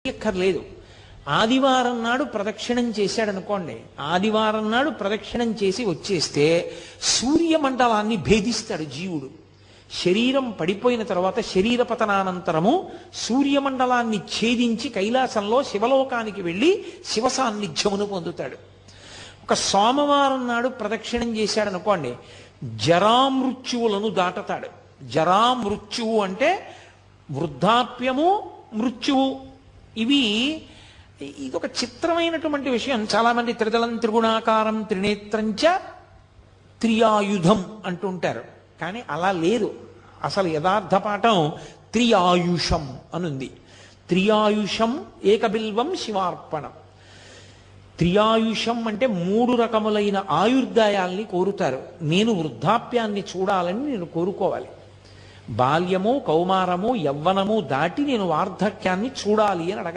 ఎక్కర్లేదు. ఆదివారం నాడు ప్రదక్షిణం చేశాడనుకోండి, ఆదివారం నాడు ప్రదక్షిణం చేసి వచ్చేస్తే సూర్యమండలాన్ని భేదిస్తాడు జీవుడు. శరీరం పడిపోయిన తర్వాత శరీర పతనానంతరము సూర్యమండలాన్ని ఛేదించి కైలాసంలో శివలోకానికి వెళ్ళి శివ సాన్నిధ్యమును పొందుతాడు. ఒక సోమవారం నాడు ప్రదక్షిణం చేశాడనుకోండి, జరామృత్యువులను దాటతాడు. జరామృత్యువు అంటే వృద్ధాప్యము, మృత్యువు. ఇదొక చిత్రమైనటువంటి విషయం. చాలామంది త్రిదళం త్రిగుణాకారం త్రినేత్రంచ త్రియాయుధం అంటుంటారు, కానీ అలా లేదు. అసలు యథార్థ పాఠం త్రియాయుషం అనుంది. త్రియాయుషం ఏకబిల్వం శివార్పణం. త్రియాయుషం అంటే 3 రకములైన ఆయుర్దాయాల్ని కోరుతారు. నేను వృద్ధాప్యాన్ని చూడాలని నేను కోరుకోవాలి. బాల్యము, కౌమారము, యవ్వనము దాటి నేను వార్ధక్యాన్ని చూడాలి అని అడగాలి.